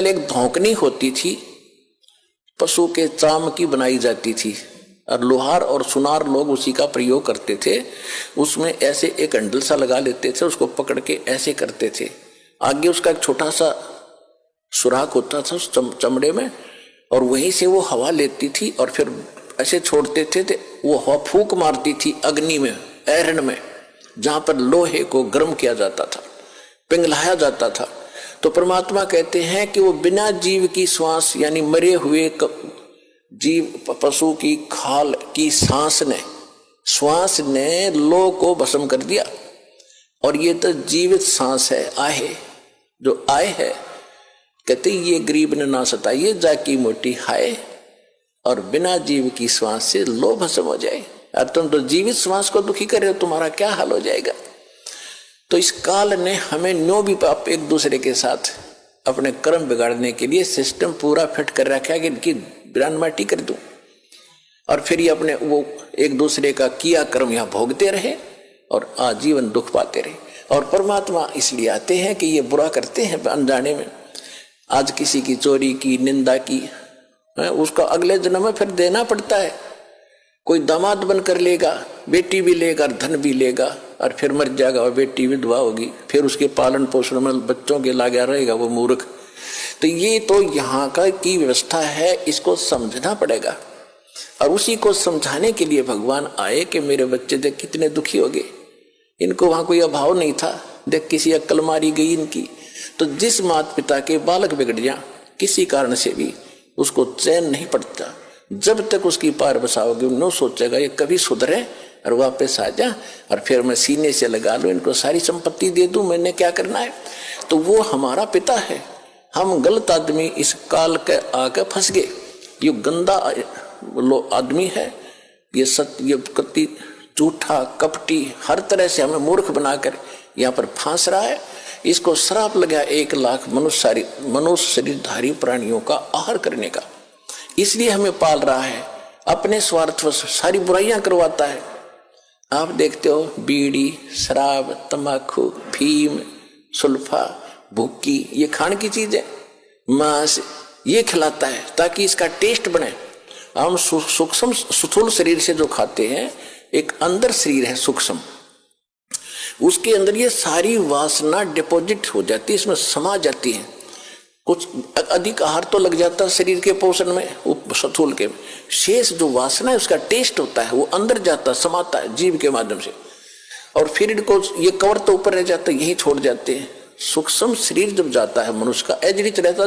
पहले एक धौंकनी होती थी, पशु के चाम की बनाई जाती थी, और लोहार और सुनार लोग उसी का प्रयोग करते थे। उसमें ऐसे एक हैंडल सा लगा लेते थे, उसको पकड़ के ऐसे करते थे, आगे उसका एक छोटा सा सुराख होता था उस चमड़े में, और वहीं से वो हवा लेती थी और फिर ऐसे छोड़ते थे, वो हवा फूंक मारती थी अग्नि में, ऐरन में, जहां पर लोहे को गर्म किया जाता था, पिघलाया जाता था। तो परमात्मा कहते हैं कि वो बिना जीव की श्वास, यानी मरे हुए जीव पशु की खाल की श्वास ने लोह को भस्म कर दिया। और ये तो जीवित सांस है, आहे जो आए है, कहते ये गरीब ने ना सताइए जाकी मोटी हाय, और बिना जीव की श्वास से लो भस्म हो जाए। और तुम तो जीवित श्वास को दुखी कर रहे हो, तुम्हारा क्या हाल हो जाएगा। तो इस काल ने हमें नो भी आप एक दूसरे के साथ अपने कर्म बिगाड़ने के लिए सिस्टम पूरा फिट कर रखा है कि इनकी बिरान माटी कर दूं, और फिर ये अपने वो एक दूसरे का किया कर्म यहाँ भोगते रहे और आजीवन दुख पाते रहे। और परमात्मा इसलिए आते हैं कि ये बुरा करते हैं अनजाने में। आज किसी की चोरी की, निंदा की, उसका अगले जन्म में फिर देना पड़ता है। कोई दामाद बनकर लेगा, बेटी भी लेगा, धन भी लेगा, और फिर मर जाएगा, और बेटी विधवा होगी, फिर उसके पालन पोषण में बच्चों के लागा रहेगा वो मूर्ख। तो ये तो यहाँ का की व्यवस्था है, इसको समझना पड़ेगा। और उसी को समझाने के लिए भगवान आए कि मेरे बच्चे देख कितने दुखी हो गए, इनको वहां कोई अभाव नहीं था, देख किसी अक्ल मारी गई इनकी। तो जिस माता पिता के बालक बिगड़ जाए किसी कारण से भी, उसको चैन नहीं पड़ता जब तक उसकी पार बसाओगे। नो सोचेगा ये कभी सुधरे और वापस आ जा, और फिर मैं सीने से लगा लूं, इनको सारी संपत्ति दे दूं, मैंने क्या करना है। तो वो हमारा पिता है। हम गलत आदमी इस काल के आके फंस गए। ये गंदा आदमी है, ये कति झूठा कपटी, हर तरह से हमें मूर्ख बनाकर यहाँ पर फांस रहा है। इसको श्राप लगा 1 लाख मनुष्य शरीरधारी प्राणियों का आहार करने का। इसलिए हमें पाल रहा है, अपने स्वार्थ सारी बुराइयां करवाता है। आप देखते हो बीड़ी, शराब, तंबाकू, फीम, सुल्फा, भुक्की, ये खाने की चीज है, मांस ये खिलाता है ताकि इसका टेस्ट बने। हम सूक्ष्म स्थूल शरीर से जो खाते हैं, एक अंदर शरीर है सूक्ष्म, उसके अंदर ये सारी वासना डिपॉजिट हो जाती है, इसमें समा जाती है। कुछ अधिक आहार तो लग जाता है शरीर के पोषण में, स्थूल के शेष जो वासना है उसका टेस्ट होता है, वो अंदर जाता समाता है जीव के माध्यम से, और फिर इनको ये कवर तो ऊपर रह जाता है, यही छोड़ जाते हैं। सूक्ष्म शरीर जब जाता है मनुष्य का एजड़ित रहता